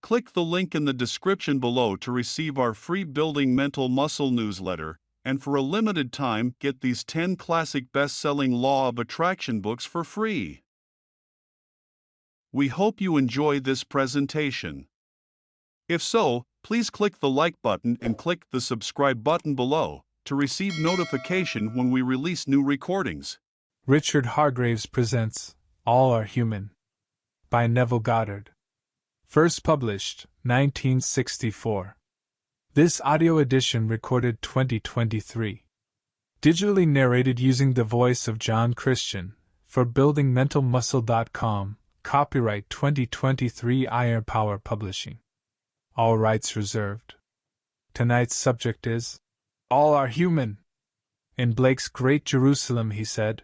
Click the link in the description below to receive our free Building Mental Muscle newsletter, and for a limited time, get these 10 classic best-selling Law of Attraction books for free. We hope you enjoy this presentation. If so, please click the like button and click the subscribe button below to receive notification when we release new recordings. Richard Hargraves presents All Are Human by Neville Goddard. First published, 1964. This audio edition recorded 2023. Digitally narrated using the voice of John Christian for buildingmentalmuscle.com. Copyright 2023 Iron Power Publishing. All rights reserved. Tonight's subject is All Are Human. In Blake's Great Jerusalem, he said,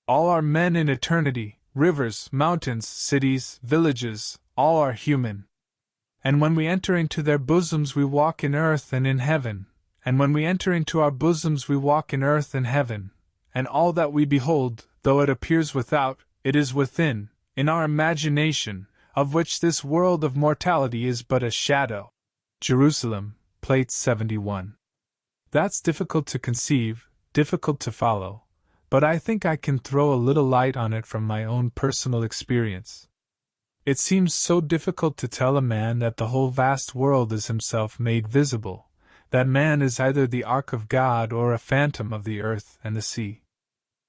all are men in eternity, rivers, mountains, cities, villages, all are human. And when we enter into their bosoms we walk in earth and in heaven, and when we enter into our bosoms we walk in earth and heaven, and all that we behold, though it appears without, it is within, in our imagination, of which this world of mortality is but a shadow. Jerusalem, Plate 71. That's difficult to conceive, difficult to follow, but I think I can throw a little light on it from my own personal experience. It seems so difficult to tell a man that the whole vast world is himself made visible, that man is either the ark of God or a phantom of the earth and the sea.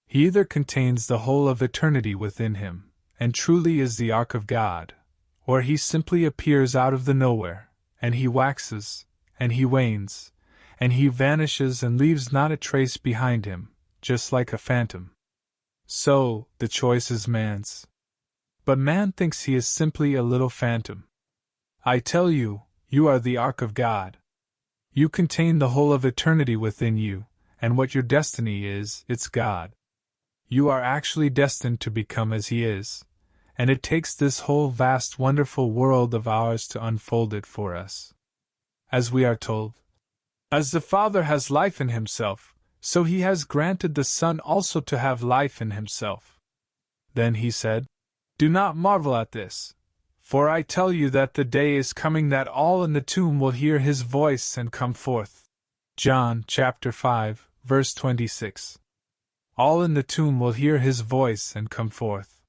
He either contains the whole of eternity within him, and truly is the ark of God, or he simply appears out of the nowhere, and he waxes, and he wanes, and he vanishes and leaves not a trace behind him, just like a phantom. So, the choice is man's. But man thinks he is simply a little phantom. I tell you, you are the ark of God. You contain the whole of eternity within you, and what your destiny is, it's God. You are actually destined to become as He is, and it takes this whole vast wonderful world of ours to unfold it for us. As we are told, as the Father has life in Himself, so He has granted the Son also to have life in Himself. Then He said, do not marvel at this, for I tell you that the day is coming that all in the tomb will hear His voice and come forth. John chapter 5, verse 26. All in the tomb will hear His voice and come forth.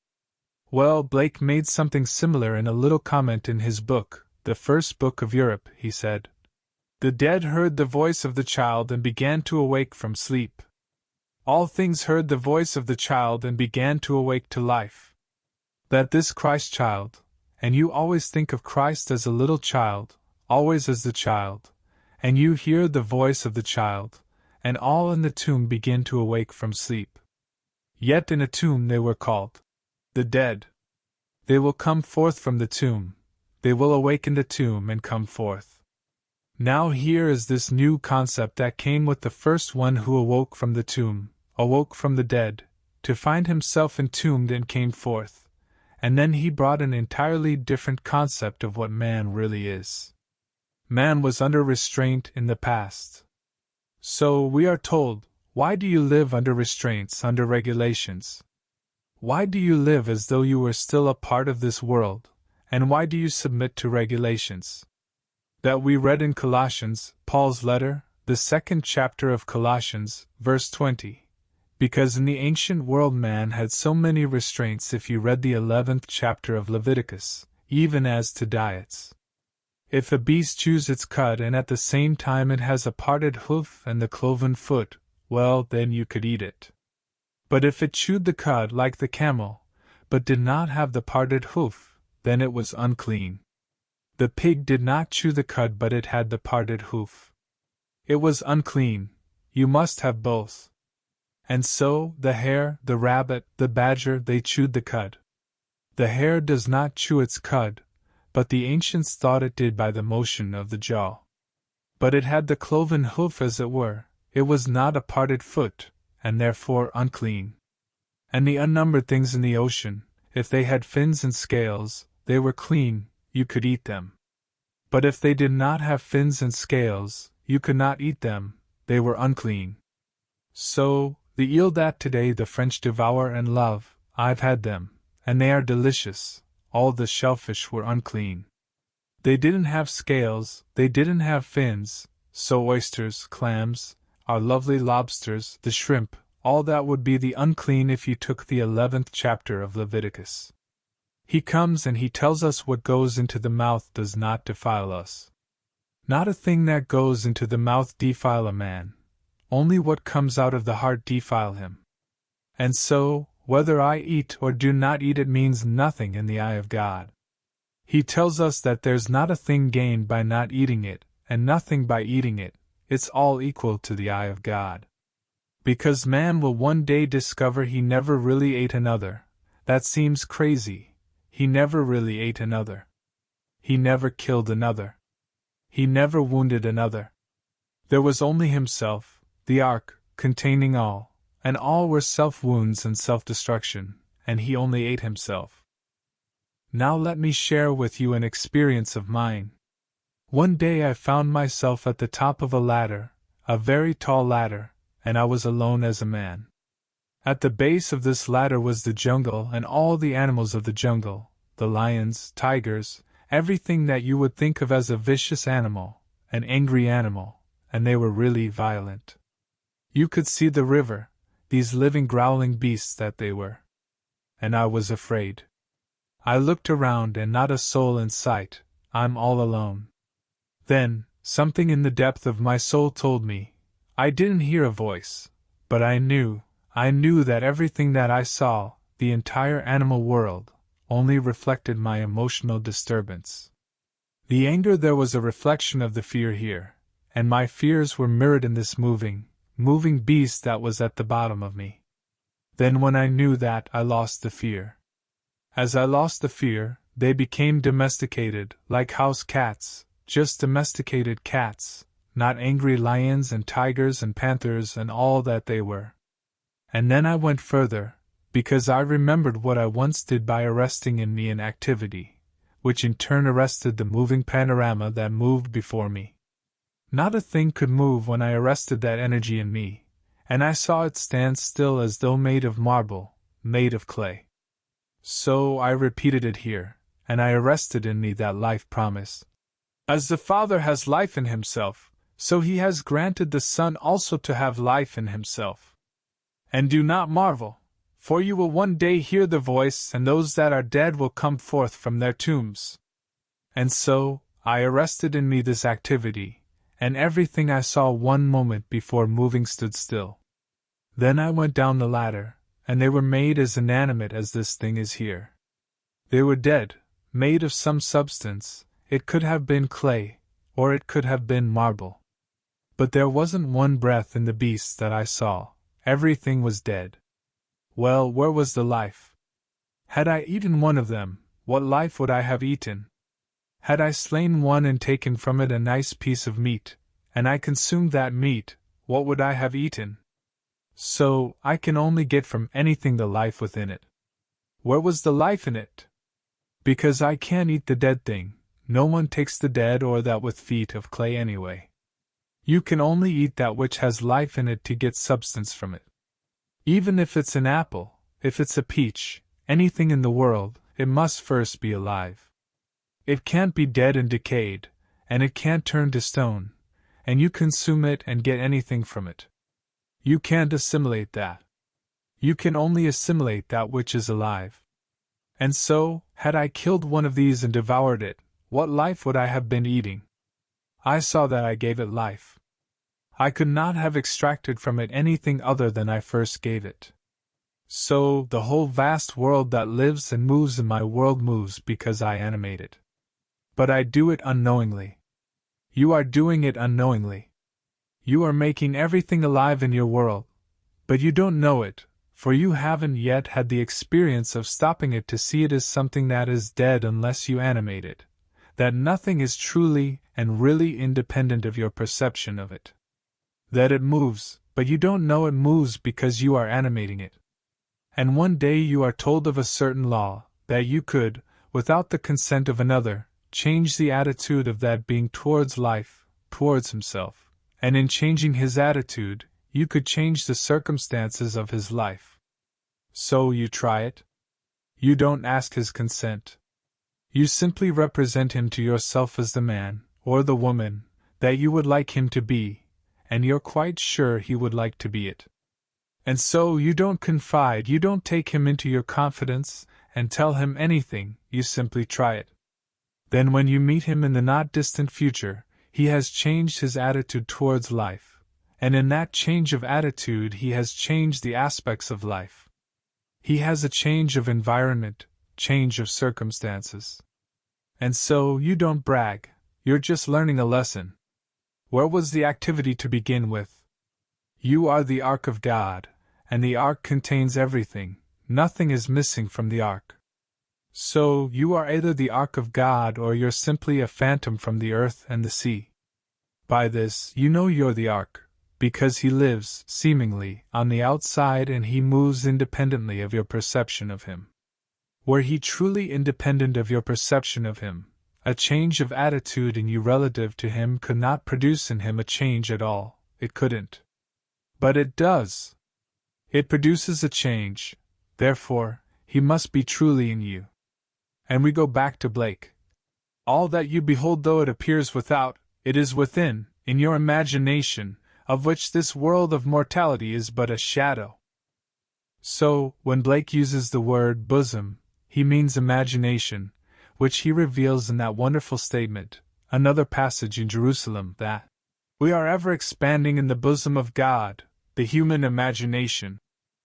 Well, Blake made something similar in a little comment in his book, The First Book of Europe. He said, the dead heard the voice of the child and began to awake from sleep. All things heard the voice of the child and began to awake to life. That this Christ child, and you always think of Christ as a little child, always as the child, and you hear the voice of the child, and all in the tomb begin to awake from sleep. Yet in a tomb they were called the dead. They will come forth from the tomb, they will awake in the tomb and come forth. Now here is this new concept that came with the first one who awoke from the tomb, awoke from the dead, to find himself entombed and came forth. And then he brought an entirely different concept of what man really is. Man was under restraint in the past. So we are told, why do you live under restraints, under regulations? Why do you live as though you were still a part of this world, and why do you submit to regulations? That we read in Colossians, Paul's letter, the 2nd chapter of Colossians, verse 20. Because in the ancient world man had so many restraints if you read the 11th chapter of Leviticus, even as to diets. If a beast chews its cud and at the same time it has a parted hoof and the cloven foot, well, then you could eat it. But if it chewed the cud like the camel, but did not have the parted hoof, then it was unclean. The pig did not chew the cud but it had the parted hoof. It was unclean. You must have both. And so, the hare, the rabbit, the badger, they chewed the cud. The hare does not chew its cud, but the ancients thought it did by the motion of the jaw. But it had the cloven hoof as it were, it was not a parted foot, and therefore unclean. And the unnumbered things in the ocean, if they had fins and scales, they were clean, you could eat them. But if they did not have fins and scales, you could not eat them, they were unclean. So, the eel that today the French devour and love, I've had them, and they are delicious, all the shellfish were unclean. They didn't have scales, they didn't have fins, so oysters, clams, our lovely lobsters, the shrimp, all that would be the unclean if you took the 11th chapter of Leviticus. He comes and he tells us what goes into the mouth does not defile us. Not a thing that goes into the mouth defile a man, only what comes out of the heart defile him. And so, whether I eat or do not eat, it means nothing in the eye of God. He tells us that there's not a thing gained by not eating it, and nothing by eating it, it's all equal to the eye of God. Because man will one day discover he never really ate another. That seems crazy. He never really ate another. He never killed another. He never wounded another. There was only himself, the ark, containing all, and all were self-wounds and self-destruction, and he only ate himself. Now let me share with you an experience of mine. One day I found myself at the top of a ladder, a very tall ladder, and I was alone as a man. At the base of this ladder was the jungle and all the animals of the jungle, the lions, tigers, everything that you would think of as a vicious animal, an angry animal, and they were really violent. You could see the river, these living growling beasts that they were. And I was afraid. I looked around and not a soul in sight, I'm all alone. Then, something in the depth of my soul told me, I didn't hear a voice, but I knew that everything that I saw, the entire animal world, only reflected my emotional disturbance. The anger, there was a reflection of the fear here, and my fears were mirrored in this moving beast that was at the bottom of me. Then when I knew that, I lost the fear. As I lost the fear, they became domesticated, like house cats, just domesticated cats, not angry lions and tigers and panthers and all that they were. And then I went further, because I remembered what I once did by arresting in me an activity, which in turn arrested the moving panorama that moved before me. Not a thing could move when I arrested that energy in me, and I saw it stand still as though made of marble, made of clay. So I repeated it here, and I arrested in me that life promise. As the Father has life in himself, so he has granted the Son also to have life in himself. And do not marvel, for you will one day hear the voice, and those that are dead will come forth from their tombs. And so, I arrested in me this activity, and everything I saw one moment before moving stood still. Then I went down the ladder, and they were made as inanimate as this thing is here. They were dead, made of some substance, it could have been clay, or it could have been marble. But there wasn't one breath in the beasts that I saw, everything was dead. Well, where was the life? Had I eaten one of them, what life would I have eaten? Had I slain one and taken from it a nice piece of meat, and I consumed that meat, what would I have eaten? So, I can only get from anything the life within it. Where was the life in it? Because I can't eat the dead thing, no one takes the dead or that with feet of clay anyway. You can only eat that which has life in it to get substance from it. Even if it's an apple, if it's a peach, anything in the world, it must first be alive. It can't be dead and decayed, and it can't turn to stone, and you consume it and get anything from it. You can't assimilate that. You can only assimilate that which is alive. And so, had I killed one of these and devoured it, what life would I have been eating? I saw that I gave it life. I could not have extracted from it anything other than I first gave it. So, the whole vast world that lives and moves in my world moves because I animate it. But I do it unknowingly. You are doing it unknowingly. You are making everything alive in your world, but you don't know it, for you haven't yet had the experience of stopping it to see it as something that is dead unless you animate it, that nothing is truly and really independent of your perception of it. That it moves, but you don't know it moves because you are animating it. And one day you are told of a certain law, that you could, without the consent of another, change the attitude of that being towards life, towards himself. And in changing his attitude, you could change the circumstances of his life. So you try it? You don't ask his consent. You simply represent him to yourself as the man, or the woman, that you would like him to be, and you're quite sure he would like to be it. And so you don't confide, you don't take him into your confidence and tell him anything, you simply try it. Then when you meet him in the not distant future, he has changed his attitude towards life, and in that change of attitude he has changed the aspects of life. He has a change of environment, change of circumstances. And so you don't brag, you're just learning a lesson. Where was the activity to begin with? You are the Ark of God, and the Ark contains everything, nothing is missing from the Ark. So you are either the Ark of God or you're simply a phantom from the earth and the sea. By this you know you're the Ark, because he lives, seemingly, on the outside and he moves independently of your perception of him. Were he truly independent of your perception of him, a change of attitude in you relative to him could not produce in him a change at all, it couldn't. But it does. It produces a change, therefore, he must be truly in you. And we go back to Blake. All that you behold though it appears without, it is within, in your imagination, of which this world of mortality is but a shadow. So, when Blake uses the word bosom, he means imagination, which he reveals in that wonderful statement, another passage in Jerusalem, that we are ever expanding in the bosom of God, the human imagination.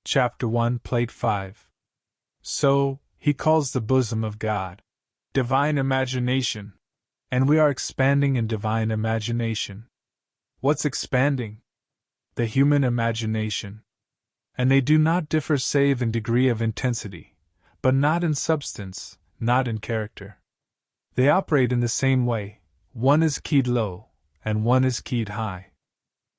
Chapter 1, Plate 5. So, he calls the bosom of God divine imagination, and we are expanding in divine imagination. What's expanding? The human imagination. And they do not differ save in degree of intensity, but not in substance, not in character. They operate in the same way, one is keyed low, and one is keyed high.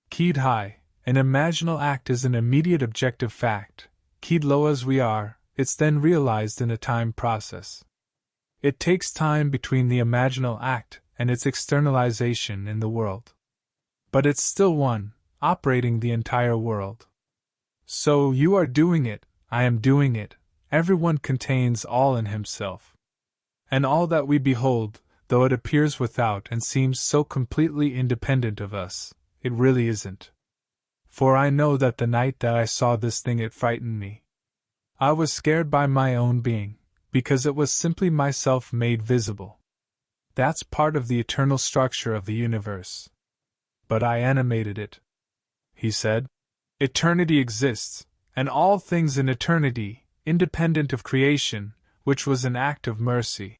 Keyed high, an imaginal act is an immediate objective fact, keyed low as we are, it's then realized in a time process. It takes time between the imaginal act and its externalization in the world. But it's still one, operating the entire world. So you are doing it, I am doing it, everyone contains all in himself. And all that we behold, though it appears without and seems so completely independent of us, it really isn't. For I know that the night that I saw this thing it frightened me. I was scared by my own being, because it was simply myself made visible. That's part of the eternal structure of the universe. But I animated it. He said, eternity exists, and all things in eternity, independent of creation, which was an act of mercy.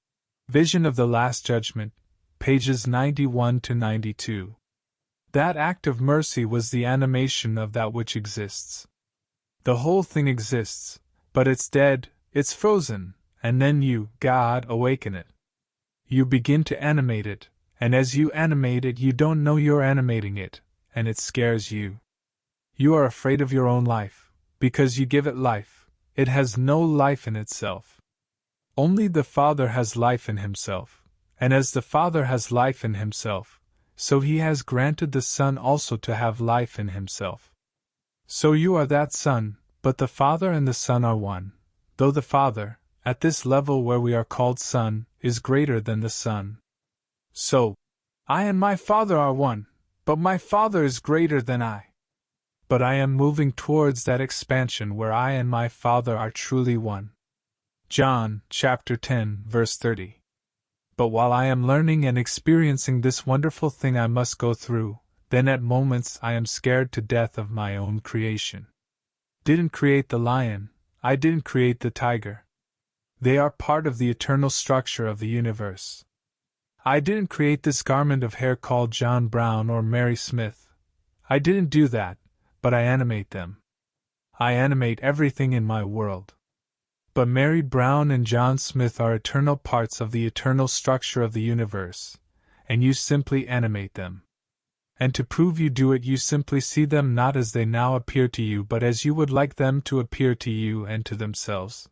Vision of the Last Judgment, pages 91 to 92. That act of mercy was the animation of that which exists. The whole thing exists, but it's dead, it's frozen, and then you, God, awaken it. You begin to animate it, and as you animate it you don't know you're animating it, and it scares you. You are afraid of your own life, because you give it life, it has no life in itself. Only the Father has life in himself, and as the Father has life in himself, so he has granted the Son also to have life in himself. So you are that Son, but the Father and the Son are one, though the Father, at this level where we are called Son, is greater than the Son. So, I and my Father are one, but my Father is greater than I. But I am moving towards that expansion where I and my Father are truly one. John, chapter 10, verse 30. But while I am learning and experiencing this wonderful thing I must go through, then at moments I am scared to death of my own creation. Didn't create the lion, I didn't create the tiger. They are part of the eternal structure of the universe. I didn't create this garment of hair called John Brown or Mary Smith. I didn't do that, but I animate them. I animate everything in my world. But Mary Brown and John Smith are eternal parts of the eternal structure of the universe, and you simply animate them. And to prove you do it, you simply see them not as they now appear to you but as you would like them to appear to you and to themselves.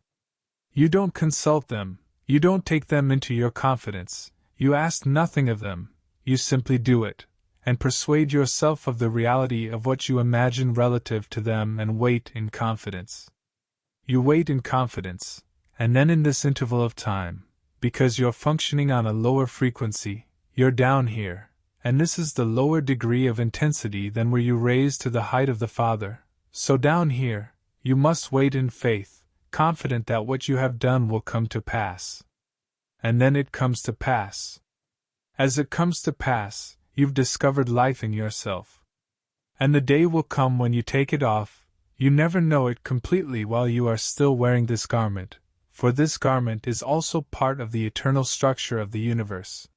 You don't consult them, you don't take them into your confidence, you ask nothing of them, you simply do it, and persuade yourself of the reality of what you imagine relative to them and wait in confidence. You wait in confidence, and then in this interval of time, because you're functioning on a lower frequency, you're down here, and this is the lower degree of intensity than were you raised to the height of the Father. So down here, you must wait in faith, confident that what you have done will come to pass. And then it comes to pass. As it comes to pass, you've discovered life in yourself. And the day will come when you take it off. You never know it completely while you are still wearing this garment, for this garment is also part of the eternal structure of the universe.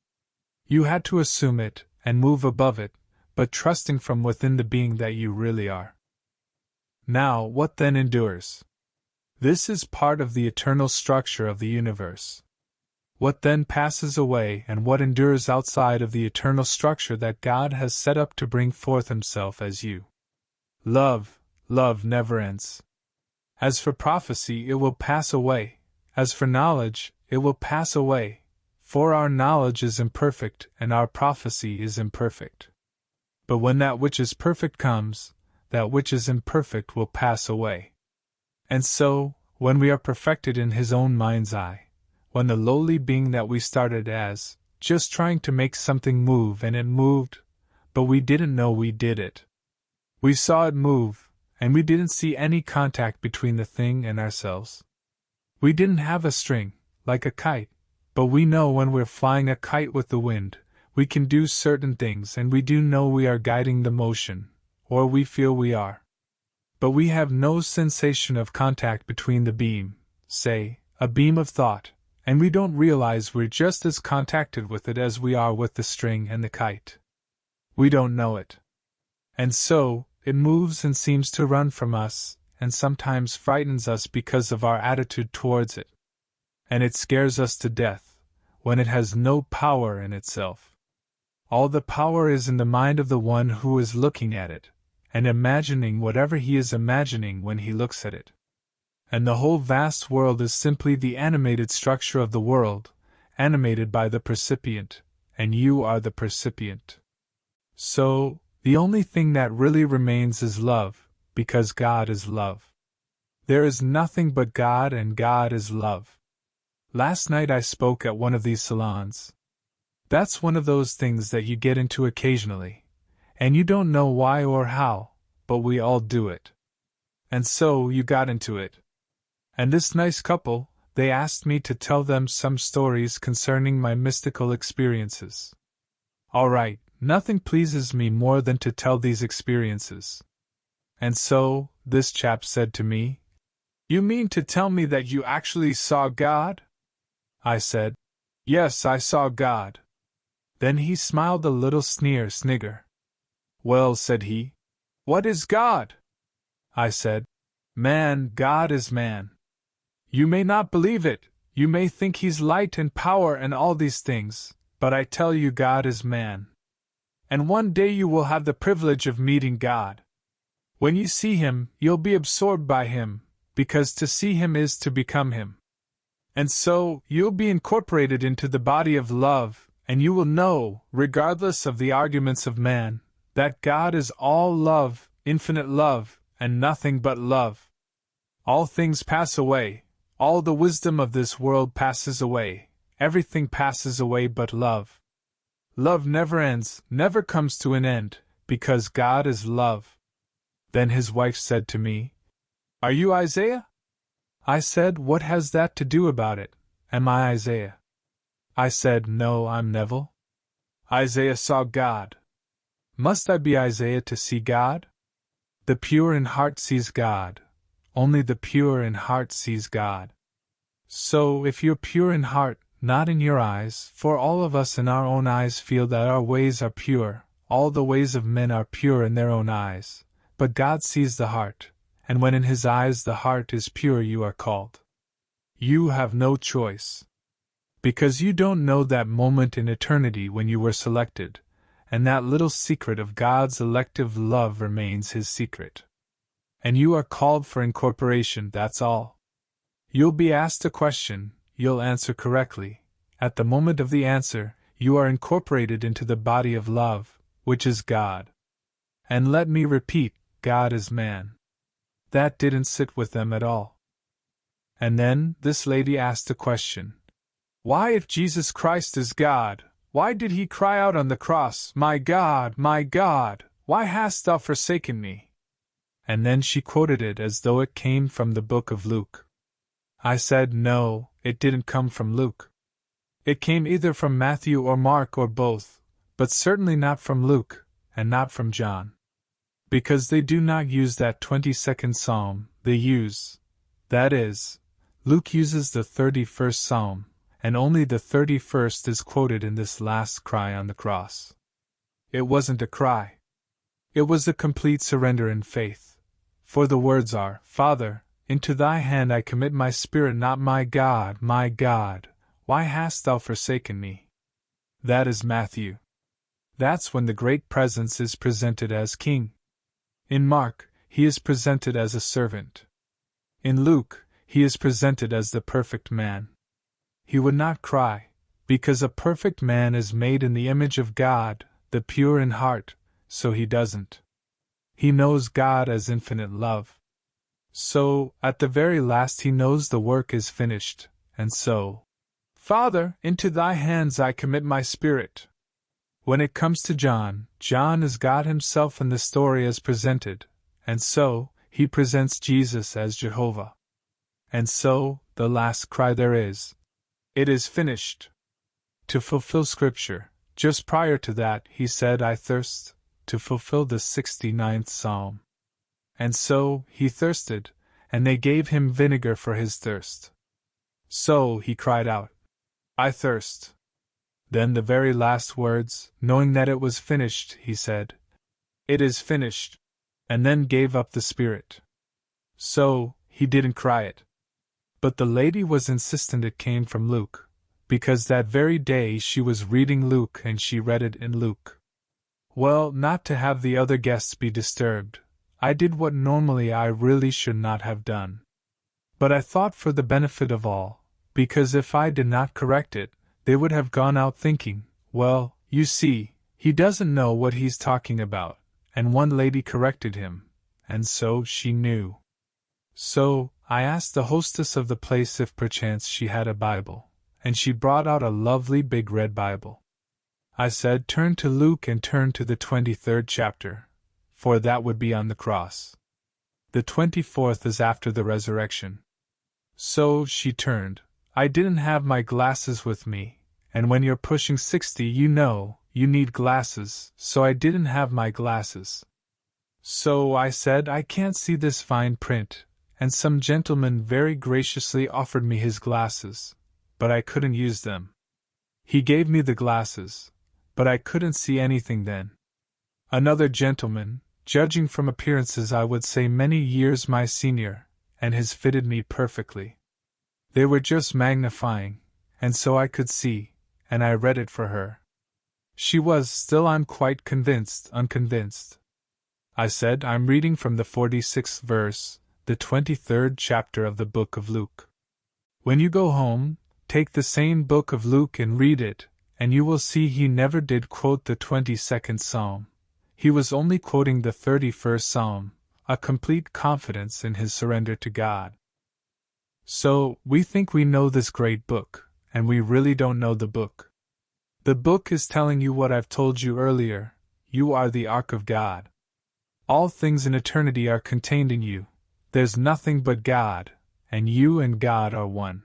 You had to assume it and move above it, but trusting from within the being that you really are. Now, what then endures? This is part of the eternal structure of the universe. What then passes away and what endures outside of the eternal structure that God has set up to bring forth Himself as you? Love, love never ends. As for prophecy, it will pass away. As for knowledge, it will pass away. For our knowledge is imperfect and our prophecy is imperfect. But when that which is perfect comes, that which is imperfect will pass away. And so, when we are perfected in His own mind's eye, when the lowly being that we started as, just trying to make something move and it moved, but we didn't know we did it. We saw it move, and we didn't see any contact between the thing and ourselves. We didn't have a string, like a kite, but we know when we're flying a kite with the wind, we can do certain things and we do know we are guiding the motion, or we feel we are. But we have no sensation of contact between the beam, say, a beam of thought, and we don't realize we're just as contacted with it as we are with the string and the kite. We don't know it. And so, it moves and seems to run from us, and sometimes frightens us because of our attitude towards it. And it scares us to death, when it has no power in itself. All the power is in the mind of the one who is looking at it, and imagining whatever he is imagining when he looks at it. And the whole vast world is simply the animated structure of the world, animated by the percipient, and you are the percipient. So, the only thing that really remains is love, because God is love. There is nothing but God and God is love. Last night I spoke at one of these salons. That's one of those things that you get into occasionally, and you don't know why or how, but we all do it. And so you got into it. And this nice couple, they asked me to tell them some stories concerning my mystical experiences. All right, nothing pleases me more than to tell these experiences. And so, this chap said to me, "You mean to tell me that you actually saw God?" I said, "Yes, I saw God." Then he smiled a little snigger. "Well," said he, "what is God?" I said, "Man, God is man. You may not believe it, you may think He's light and power and all these things, but I tell you God is man. And one day you will have the privilege of meeting God. When you see Him, you'll be absorbed by Him, because to see Him is to become Him. And so, you'll be incorporated into the body of love, and you will know, regardless of the arguments of man, that God is all love, infinite love, and nothing but love. All things pass away, all the wisdom of this world passes away, everything passes away but love. Love never ends, never comes to an end, because God is love." Then his wife said to me, "Are you Isaiah?" I said, "What has that to do about it? Am I Isaiah?" I said, "No, I'm Neville." Isaiah saw God. Must I be Isaiah to see God? The pure in heart sees God. Only the pure in heart sees God. So, if you're pure in heart, not in your eyes, for all of us in our own eyes feel that our ways are pure, all the ways of men are pure in their own eyes, but God sees the heart, and when in His eyes the heart is pure you are called. You have no choice. Because you don't know that moment in eternity when you were selected, and that little secret of God's elective love remains His secret. And you are called for incorporation, that's all. You'll be asked a question, you'll answer correctly. At the moment of the answer, you are incorporated into the body of love, which is God. And let me repeat, God is man. That didn't sit with them at all. And then, this lady asked a question. Why, if Jesus Christ is God, why did he cry out on the cross, my God, why hast thou forsaken me? And then she quoted it as though it came from the book of Luke. I said no, it didn't come from Luke. It came either from Matthew or Mark or both, but certainly not from Luke, and not from John. Because they do not use that 22nd psalm, they use, that is, Luke uses the 31st psalm, and only the 31st is quoted in this last cry on the cross. It wasn't a cry. It was a complete surrender in faith. For the words are, Father, into thy hand I commit my spirit, not my God, why hast thou forsaken me? That is Matthew. That's when the great presence is presented as king. In Mark, he is presented as a servant. In Luke, he is presented as the perfect man. He would not cry, because a perfect man is made in the image of God, the pure in heart, so he doesn't. He knows God as infinite love. So, at the very last he knows the work is finished, and so, Father, into thy hands I commit my spirit. When it comes to John, John is God himself in the story as presented, and so, he presents Jesus as Jehovah. And so, the last cry there is, it is finished. To fulfill Scripture, just prior to that he said, I thirst, to fulfill the 69th Psalm. And so, he thirsted, and they gave him vinegar for his thirst. So, he cried out, I thirst. Then the very last words, knowing that it was finished, he said, it is finished, and then gave up the spirit. So, he didn't cry it. But the lady was insistent it came from Luke, because that very day she was reading Luke and she read it in Luke. Well, not to have the other guests be disturbed, I did what normally I really should not have done. But I thought for the benefit of all, because if I did not correct it, they would have gone out thinking, well, you see, he doesn't know what he's talking about, and one lady corrected him, and so she knew. So, I asked the hostess of the place if perchance she had a Bible, and she brought out a lovely big red Bible. I said, turn to Luke and turn to the 23rd chapter, for that would be on the cross. The 24th is after the resurrection. So she turned. I didn't have my glasses with me, and when you're pushing 60 you know, you need glasses, so I didn't have my glasses. So I said, I can't see this fine print, and some gentleman very graciously offered me his glasses, but I couldn't use them. He gave me the glasses, but I couldn't see anything then. Another gentleman, judging from appearances I would say many years my senior, and his fitted me perfectly. They were just magnifying, and so I could see, and I read it for her. She was still quite unconvinced. I said, I'm reading from the 46th verse, the 23rd chapter of the book of Luke. When you go home, take the same book of Luke and read it, and you will see he never did quote the 22nd Psalm. He was only quoting the 31st Psalm, a complete confidence in his surrender to God. So, we think we know this great book, and we really don't know the book. The book is telling you what I've told you earlier, you are the Ark of God. All things in eternity are contained in you. There's nothing but God, and you and God are one.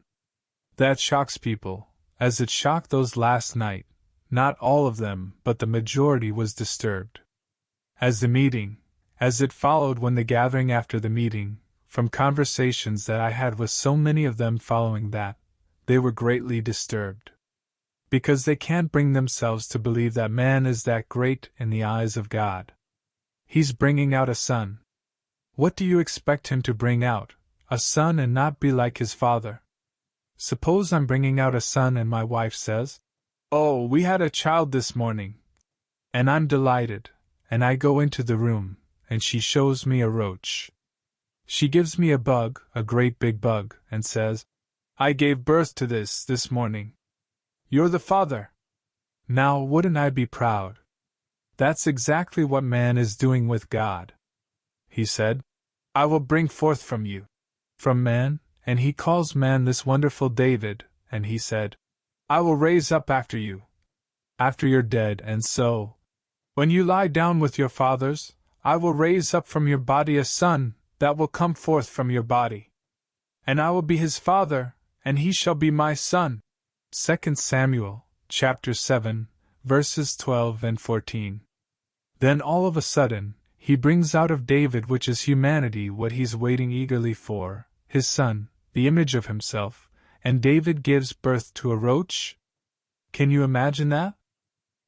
That shocks people, as it shocked those last night. Not all of them, but the majority was disturbed. As it followed when the gathering after the meeting, from conversations that I had with so many of them following that, they were greatly disturbed. Because they can't bring themselves to believe that man is that great in the eyes of God. He's bringing out a son. What do you expect him to bring out, a son and not be like his father? Suppose I'm bringing out a son and my wife says, oh, we had a child this morning. And I'm delighted, and I go into the room, and she shows me a roach. She gives me a bug, a great big bug, and says, I gave birth to this morning. You're the father. Now wouldn't I be proud? That's exactly what man is doing with God. He said, I will bring forth from you. From man, and he calls man this wonderful David, and he said, I will raise up after you, after you're dead, and so, when you lie down with your fathers, I will raise up from your body a son that will come forth from your body. And I will be his father, and he shall be my son. 2 Samuel, chapter 7, verses 12 and 14. Then all of a sudden, he brings out of David, which is humanity, what he's waiting eagerly for, his son, the image of himself, and David gives birth to a roach? Can you imagine that?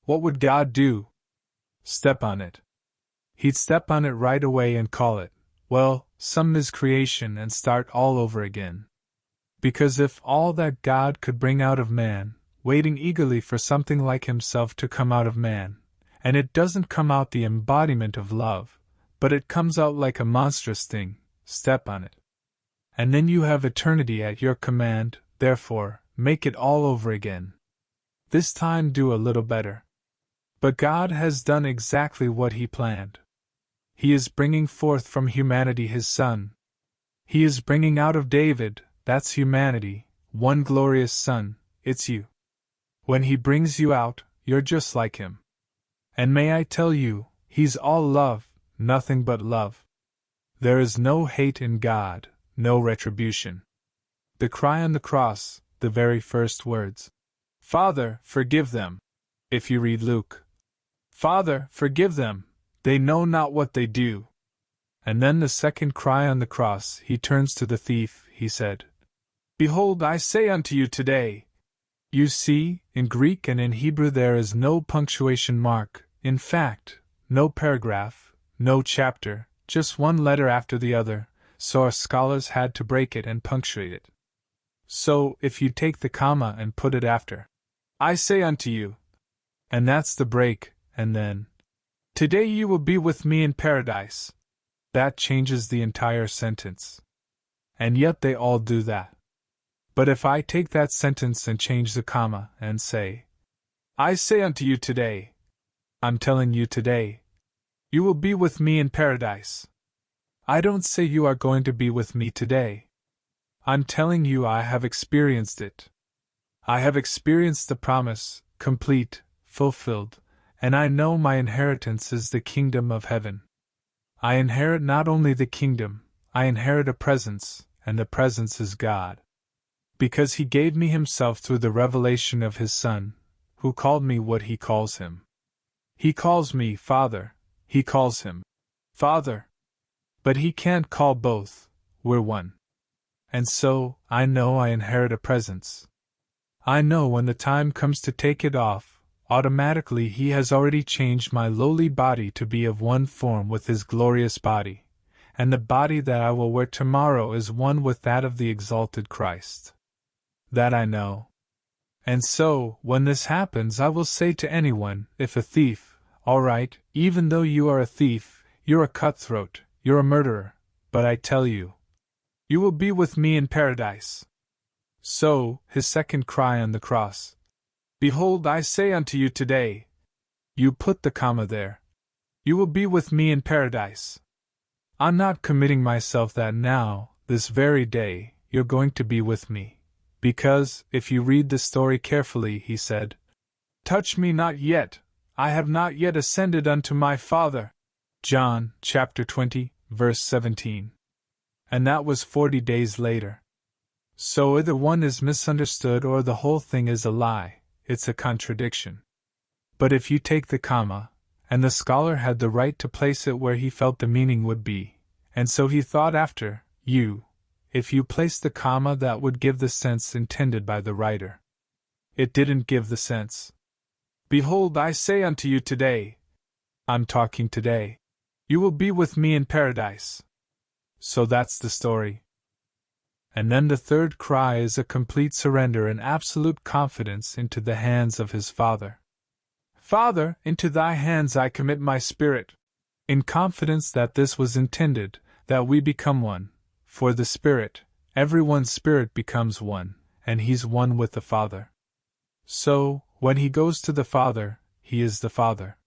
What would God do? Step on it. He'd step on it right away and call it, well, some miscreation, and start all over again. Because if all that God could bring out of man, waiting eagerly for something like himself to come out of man, and it doesn't come out the embodiment of love, but it comes out like a monstrous thing, step on it. And then you have eternity at your command, therefore, make it all over again. This time do a little better. But God has done exactly what he planned. He is bringing forth from humanity his son. He is bringing out of David, that's humanity, one glorious son, it's you. When he brings you out, you're just like him. And may I tell you, he's all love, nothing but love. There is no hate in God, no retribution. The cry on the cross, the very first words, Father, forgive them. If you read Luke, Father, forgive them, they know not what they do. And then the second cry on the cross, he turns to the thief, he said, Behold, I say unto you today. You see, in Greek and in Hebrew there is no punctuation mark, in fact, no paragraph, no chapter, just one letter after the other, so our scholars had to break it and punctuate it. So, if you take the comma and put it after, I say unto you, and that's the break, and then, today you will be with me in paradise. That changes the entire sentence. And yet they all do that. But if I take that sentence and change the comma and say, I say unto you today, I'm telling you today, you will be with me in paradise. I don't say you are going to be with me today. I'm telling you I have experienced it. I have experienced the promise, complete, fulfilled, and I know my inheritance is the kingdom of heaven. I inherit not only the kingdom, I inherit a presence, and the presence is God. Because he gave me himself through the revelation of his Son, who called me what he calls him. He calls me Father, he calls him Father. But he can't call both, we're one. And so, I know I inherit a presence. I know when the time comes to take it off, automatically he has already changed my lowly body to be of one form with his glorious body, and the body that I will wear tomorrow is one with that of the exalted Christ. That I know. And so, when this happens, I will say to anyone, if a thief, all right, even though you are a thief, you're a cutthroat, you're a murderer, but I tell you, you will be with me in paradise. So, his second cry on the cross, Behold, I say unto you today, you put the comma there, you will be with me in paradise. I'm not committing myself that now, this very day, you're going to be with me. Because, if you read the story carefully, he said, Touch me not yet, I have not yet ascended unto my Father. John, chapter 20, verse 17. And that was 40 days later. So either one is misunderstood or the whole thing is a lie, it's a contradiction. But if you take the comma, and the scholar had the right to place it where he felt the meaning would be, and so he thought after, if you place the comma that would give the sense intended by the writer. It didn't give the sense. Behold, I say unto you today, I'm talking today, you will be with me in paradise. So that's the story. And then the third cry is a complete surrender and absolute confidence into the hands of his Father. Father, into thy hands I commit my spirit, in confidence that this was intended, that we become one. For the Spirit, everyone's spirit becomes one, and he's one with the Father. So, when he goes to the Father, he is the Father.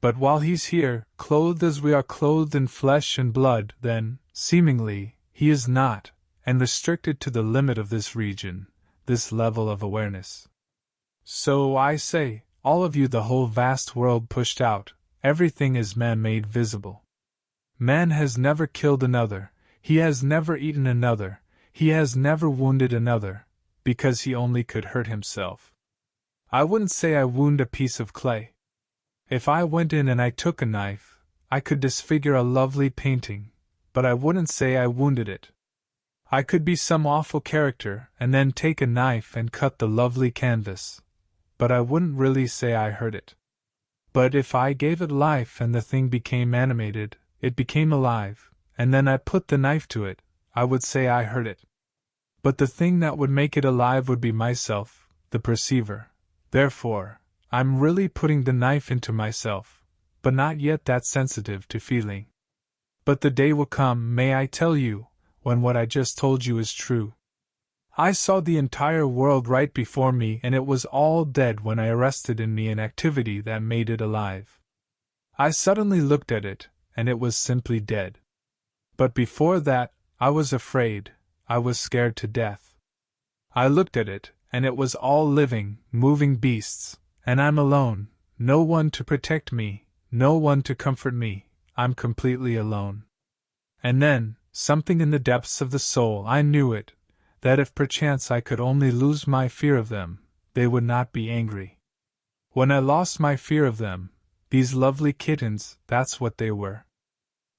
But while he's here, clothed as we are clothed in flesh and blood, then, seemingly, he is not, and restricted to the limit of this region, this level of awareness. So I say, all of you, the whole vast world pushed out, everything is man made visible. Man has never killed another, he has never eaten another, he has never wounded another, because he only could hurt himself. I wouldn't say I wound a piece of clay. If I went in and I took a knife, I could disfigure a lovely painting, but I wouldn't say I wounded it. I could be some awful character and then take a knife and cut the lovely canvas, but I wouldn't really say I hurt it. But if I gave it life and the thing became animated, it became alive, and then I put the knife to it, I would say I hurt it. But the thing that would make it alive would be myself, the perceiver. Therefore, I'm really putting the knife into myself, but not yet that sensitive to feeling. But the day will come, may I tell you, when what I just told you is true. I saw the entire world right before me, and it was all dead when I arrested in me an activity that made it alive. I suddenly looked at it, and it was simply dead. But before that, I was afraid, I was scared to death. I looked at it, and it was all living, moving beasts, and I'm alone, no one to protect me, no one to comfort me, I'm completely alone. And then, something in the depths of the soul, I knew it, that if perchance I could only lose my fear of them, they would not be angry. When I lost my fear of them, these lovely kittens, that's what they were.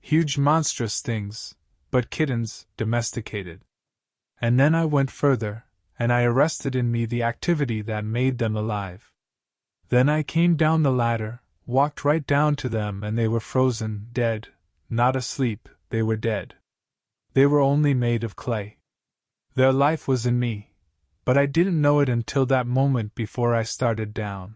Huge monstrous things, but kittens, domesticated. And then I went further, and I arrested in me the activity that made them alive. Then I came down the ladder, walked right down to them, and they were frozen, dead, not asleep, they were dead. They were only made of clay. Their life was in me, but I didn't know it until that moment before I started down.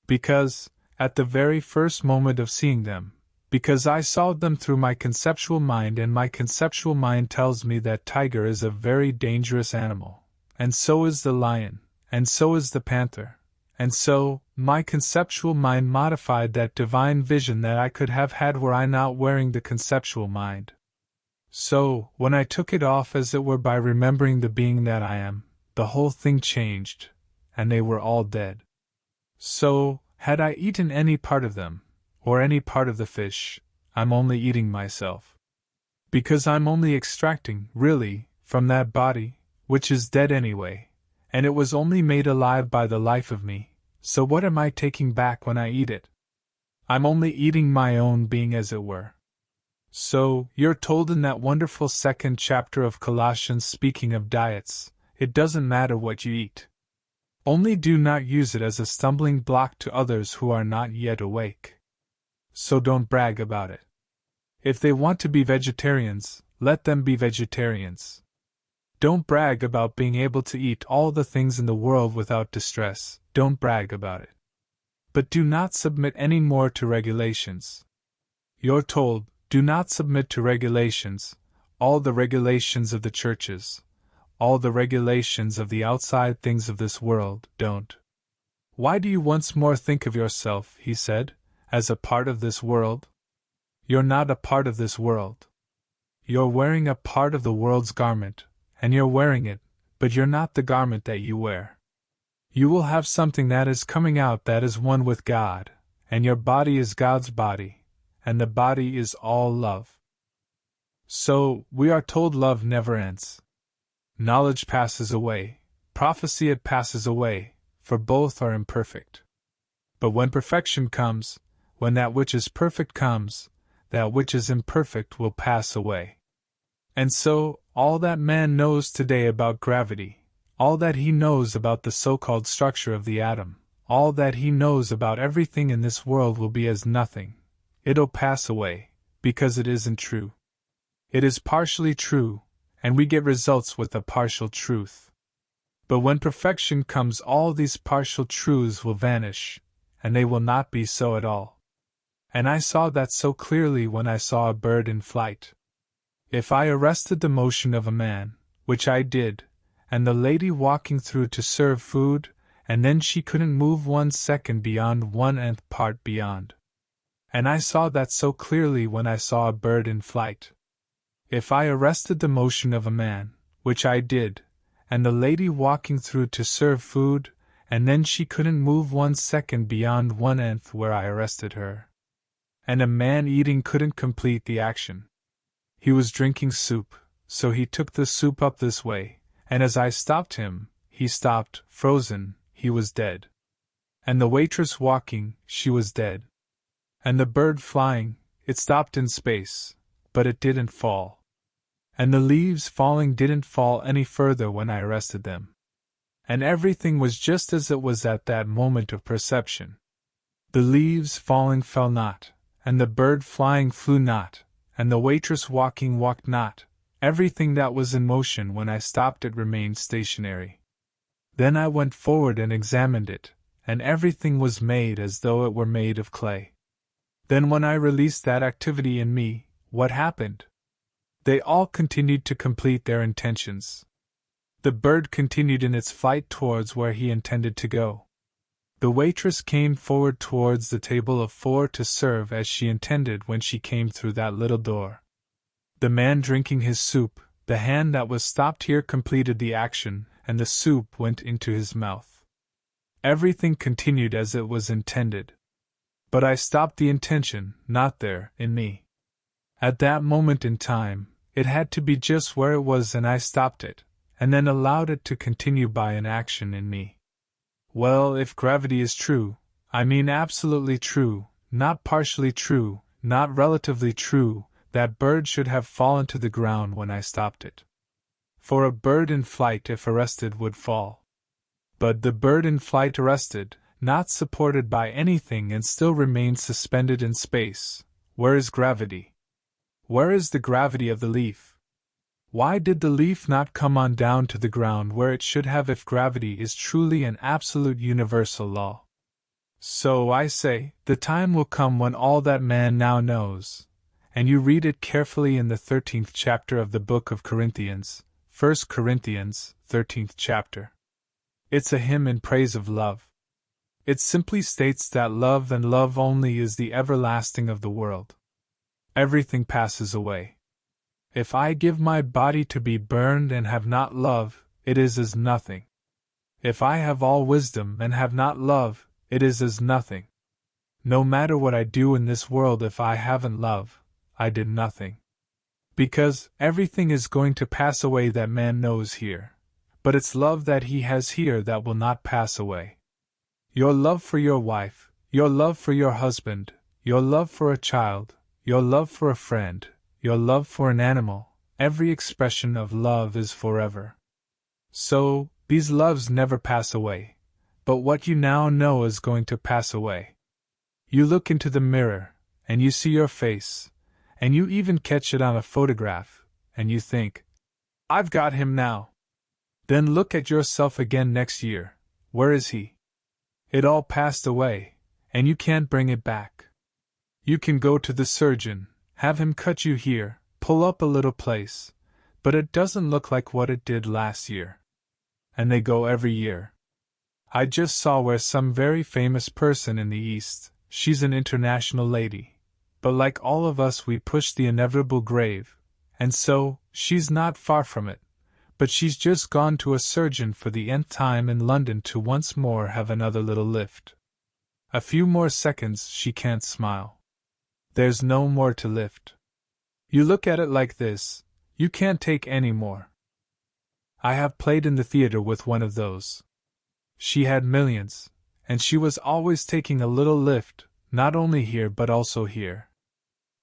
Because, at the very first moment of seeing them, because I saw them through my conceptual mind, and my conceptual mind tells me that tiger is a very dangerous animal, and so is the lion, and so is the panther, and so, my conceptual mind modified that divine vision that I could have had were I not wearing the conceptual mind. So, when I took it off as it were by remembering the being that I am, the whole thing changed, and they were all dead. So, had I eaten any part of them, or any part of the fish, I'm only eating myself. Because I'm only extracting, really, from that body, which is dead anyway, and it was only made alive by the life of me, so what am I taking back when I eat it? I'm only eating my own being, as it were. So, you're told in that wonderful second chapter of Colossians, speaking of diets, it doesn't matter what you eat. Only do not use it as a stumbling block to others who are not yet awake. So don't brag about it. If they want to be vegetarians, let them be vegetarians. Don't brag about being able to eat all the things in the world without distress, don't brag about it. But do not submit any more to regulations. You're told, do not submit to regulations, all the regulations of the churches, all the regulations of the outside things of this world, don't. Why do you once more think of yourself, he said, as a part of this world? You're not a part of this world. You're wearing a part of the world's garment, and you're wearing it, but you're not the garment that you wear. You will have something that is coming out that is one with God, and your body is God's body, and the body is all love. So, we are told love never ends. Knowledge passes away, prophecy it passes away, for both are imperfect. But when perfection comes, when that which is perfect comes, that which is imperfect will pass away. And so, all that man knows today about gravity, all that he knows about the so-called structure of the atom, all that he knows about everything in this world will be as nothing. It'll pass away, because it isn't true. It is partially true, and we get results with a partial truth. But when perfection comes, all these partial truths will vanish, and they will not be so at all. And I saw that so clearly when I saw a bird in flight. If I arrested the motion of a man, which I did, and the lady walking through to serve food, and then she couldn't move 1 second beyond 1/10 part beyond. And I saw that so clearly when I saw a bird in flight. If I arrested the motion of a man, which I did, and the lady walking through to serve food, and then she couldn't move 1 second beyond 1/nth where I arrested her. And a man eating couldn't complete the action. He was drinking soup, so he took the soup up this way, and as I stopped him, he stopped, frozen, he was dead. And the waitress walking, she was dead. And the bird flying, it stopped in space, but it didn't fall. And the leaves falling didn't fall any further when I arrested them. And everything was just as it was at that moment of perception. The leaves falling fell not, and the bird flying flew not, and the waitress walking walked not. Everything that was in motion when I stopped it remained stationary. Then I went forward and examined it, and everything was made as though it were made of clay. Then when I released that activity in me, what happened? They all continued to complete their intentions. The bird continued in its flight towards where he intended to go. The waitress came forward towards the table of 4 to serve as she intended when she came through that little door. The man drinking his soup, the hand that was stopped here completed the action, and the soup went into his mouth. Everything continued as it was intended. But I stopped the intention, not there, in me. At that moment in time, it had to be just where it was, and I stopped it, and then allowed it to continue by an action in me. Well, if gravity is true, I mean absolutely true, not partially true, not relatively true, that bird should have fallen to the ground when I stopped it. For a bird in flight, if arrested, would fall. But the bird in flight arrested, not supported by anything, and still remains suspended in space. Where is gravity? Where is the gravity of the leaf? Why did the leaf not come on down to the ground where it should have if gravity is truly an absolute universal law? So I say, the time will come when all that man now knows, and you read it carefully in the 13th chapter of the book of Corinthians, 1 Corinthians, 13th chapter. It's a hymn in praise of love. It simply states that love and love only is the everlasting of the world. Everything passes away. If I give my body to be burned and have not love, it is as nothing. If I have all wisdom and have not love, it is as nothing. No matter what I do in this world, if I haven't love, I did nothing. Because everything is going to pass away that man knows here, but it's love that he has here that will not pass away. Your love for your wife, your love for your husband, your love for a child, your love for a friend, your love for an animal, every expression of love is forever. So, these loves never pass away, but what you now know is going to pass away. You look into the mirror, and you see your face, and you even catch it on a photograph, and you think, I've got him now. Then look at yourself again next year. Where is he? It all passed away, and you can't bring it back. You can go to the surgeon, have him cut you here, pull up a little place, but it doesn't look like what it did last year. And they go every year. I just saw where some very famous person in the East, she's an international lady, but like all of us we push the inevitable grave, and so, she's not far from it, but she's just gone to a surgeon for the nth time in London to once more have another little lift. A few more seconds she can't smile. There's no more to lift. You look at it like this, you can't take any more. I have played in the theater with one of those. She had millions, and she was always taking a little lift, not only here but also here.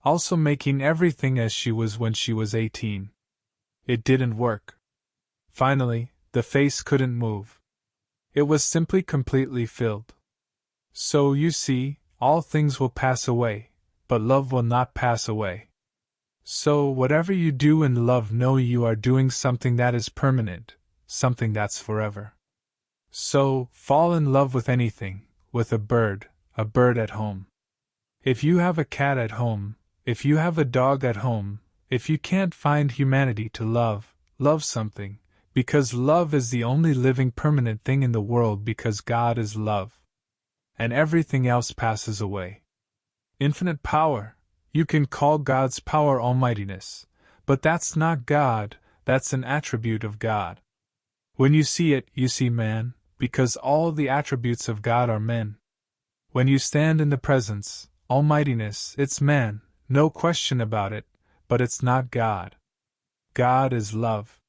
Also making everything as she was when she was 18. It didn't work. Finally, the face couldn't move. It was simply completely filled. So you see, all things will pass away, but love will not pass away. So whatever you do in love, know you are doing something that is permanent, something that's forever. So, fall in love with anything, with a bird at home. If you have a cat at home, if you have a dog at home, if you can't find humanity to love, love something, because love is the only living permanent thing in the world, because God is love. And everything else passes away. Infinite power, you can call God's power almightiness, but that's not God, that's an attribute of God. When you see it, you see man, because all the attributes of God are men. When you stand in the presence, almightiness, it's man, no question about it, but it's not God. God is love.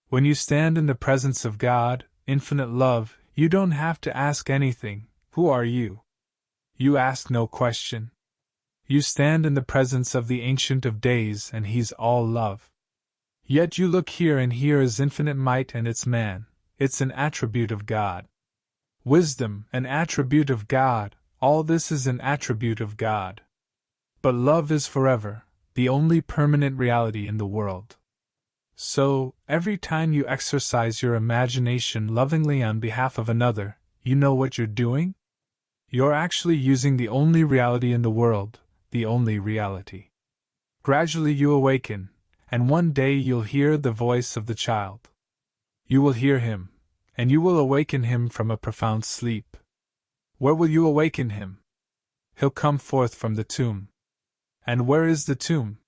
When you stand in the presence of God, infinite love, you don't have to ask anything, who are you? You ask no question. You stand in the presence of the Ancient of Days and He's all love. Yet you look here and here is infinite might and it's man, it's an attribute of God. Wisdom, an attribute of God, all this is an attribute of God. But love is forever, the only permanent reality in the world. So, every time you exercise your imagination lovingly on behalf of another, you know what you're doing? You're actually using the only reality in the world, the only reality. Gradually you awaken, and one day you'll hear the voice of the child. You will hear him, and you will awaken him from a profound sleep. Where will you awaken him? He'll come forth from the tomb. And where is the tomb?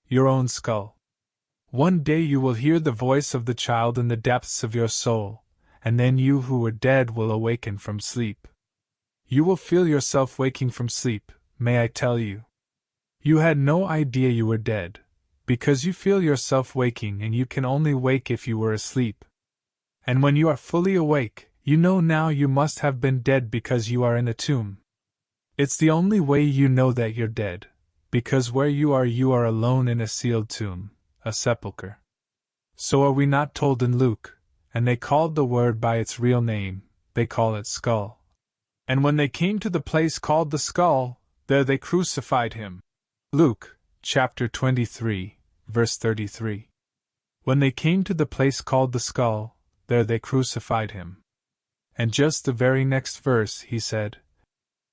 Your own skull. One day you will hear the voice of the child in the depths of your soul, and then you who were dead will awaken from sleep. You will feel yourself waking from sleep, may I tell you. You had no idea you were dead, because you feel yourself waking and you can only wake if you were asleep. And when you are fully awake, you know now you must have been dead because you are in a tomb. It's the only way you know that you're dead, because where you are alone in a sealed tomb, a sepulchre. So are we not told in Luke, and they called the word by its real name, they call it skull. And when they came to the place called the skull, there they crucified him. Luke, chapter 23, verse 33. When they came to the place called the skull, there they crucified him. And just the very next verse he said,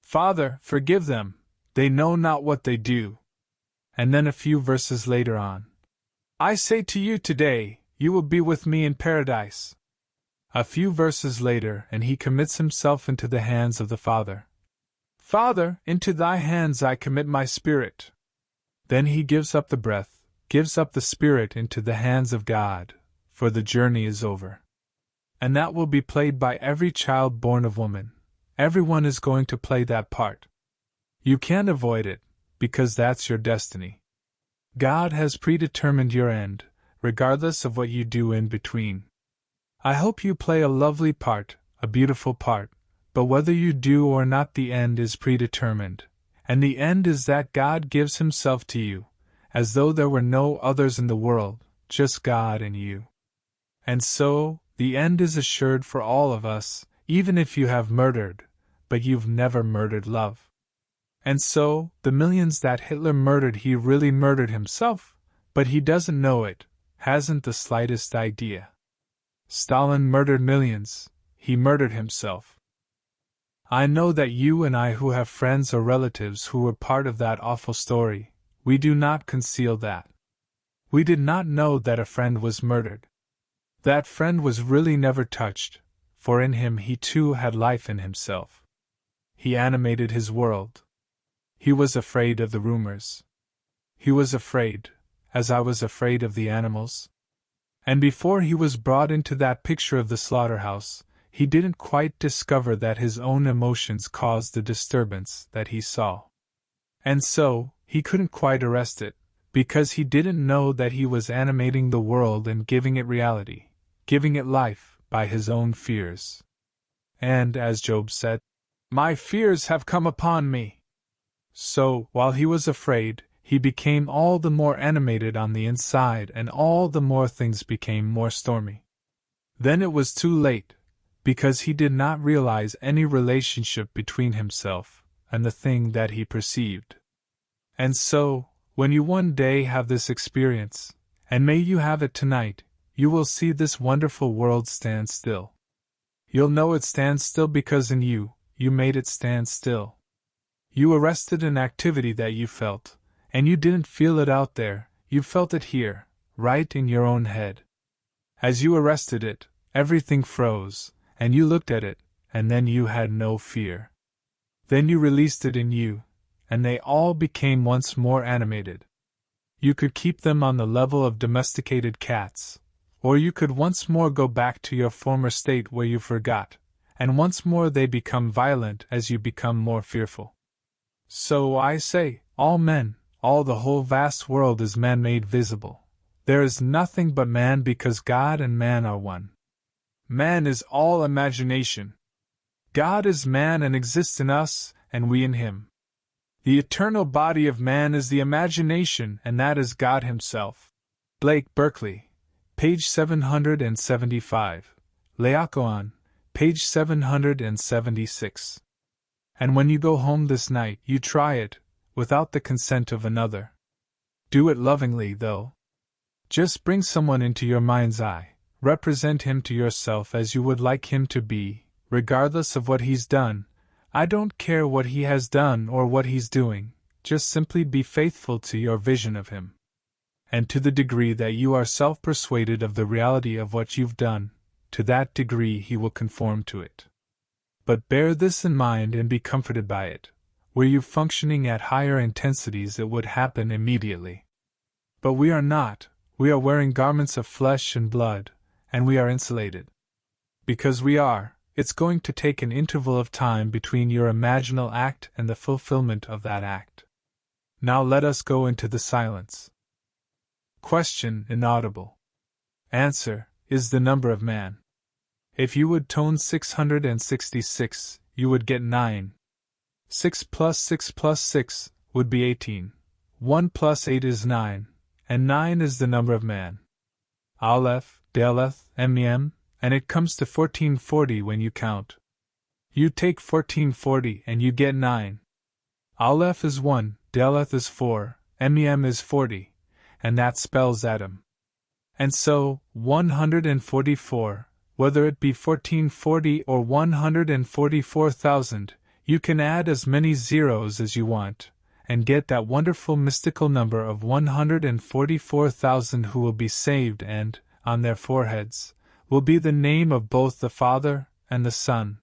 Father, forgive them, they know not what they do. And then a few verses later on, I say to you today, you will be with me in paradise. A few verses later, and he commits himself into the hands of the Father. Father, into thy hands I commit my spirit. Then he gives up the breath, gives up the spirit into the hands of God, for the journey is over. And that will be played by every child born of woman. Everyone is going to play that part. You can't avoid it, because that's your destiny. God has predetermined your end, regardless of what you do in between. I hope you play a lovely part, a beautiful part, but whether you do or not, the end is predetermined, and the end is that God gives Himself to you, as though there were no others in the world, just God and you. And so, the end is assured for all of us, even if you have murdered, but you've never murdered love. And so, the millions that Hitler murdered, he really murdered himself, but he doesn't know it, hasn't the slightest idea. Stalin murdered millions, he murdered himself. I know that you and I who have friends or relatives who were part of that awful story, we do not conceal that. We did not know that a friend was murdered. That friend was really never touched, for in him he too had life in himself. He animated his world. He was afraid of the rumors. He was afraid, as I was afraid of the animals. And before he was brought into that picture of the slaughterhouse, he didn't quite discover that his own emotions caused the disturbance that he saw. And so, he couldn't quite arrest it, because he didn't know that he was animating the world and giving it reality, giving it life, by his own fears. And, as Job said, "My fears have come upon me." So, while he was afraid, he became all the more animated on the inside, and all the more things became more stormy. Then it was too late, because he did not realize any relationship between himself and the thing that he perceived. And so, when you one day have this experience, and may you have it tonight, you will see this wonderful world stand still. You'll know it stands still because in you, you made it stand still. You arrested an activity that you felt, and you didn't feel it out there, you felt it here, right in your own head. As you arrested it, everything froze, and you looked at it, and then you had no fear. Then you released it in you, and they all became once more animated. You could keep them on the level of domesticated cats, or you could once more go back to your former state where you forgot, and once more they become violent as you become more fearful. So I say, all men, all the whole vast world is man made visible. There is nothing but man because God and man are one. Man is all imagination. God is man and exists in us, and we in him. The eternal body of man is the imagination, and that is God himself. Blake Berkeley, page 775. Laocoon, page 776. And when you go home this night, you try it, without the consent of another. Do it lovingly, though. Just bring someone into your mind's eye, represent him to yourself as you would like him to be, regardless of what he's done. I don't care what he has done or what he's doing, just simply be faithful to your vision of him. And to the degree that you are self-persuaded of the reality of what you've done, to that degree he will conform to it. But bear this in mind and be comforted by it. Were you functioning at higher intensities, it would happen immediately. But we are not. We are wearing garments of flesh and blood, and we are insulated. Because we are, it's going to take an interval of time between your imaginal act and the fulfillment of that act. Now let us go into the silence. Question inaudible. Answer, is the number of man. If you would tone 666, you would get 9. 6 plus 6 plus 6 would be 18. 1 plus 8 is 9, and 9 is the number of man. Aleph, Daleth, Mem, and it comes to 1440 when you count. You take 1440 and you get 9. Aleph is 1, Daleth is 4, Mem is 40, and that spells Adam. And so, 144, whether it be 1440 or 144,000, you can add as many zeros as you want, and get that wonderful mystical number of 144,000 who will be saved and, on their foreheads, will be the name of both the Father and the Son.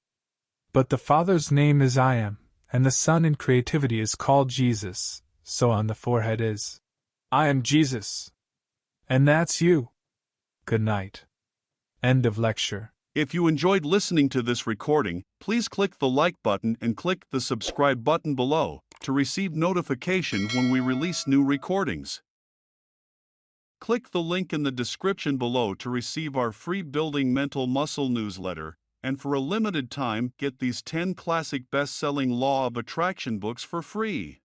But the Father's name is I Am, and the Son in creativity is called Jesus, so on the forehead is, I am Jesus. And that's you. Good night. End of lecture. If you enjoyed listening to this recording, please click the like button and click the subscribe button below to receive notification when we release new recordings. Click the link in the description below to receive our free Building Mental Muscle newsletter, and for a limited time get these 10 classic best-selling Law of Attraction books for free.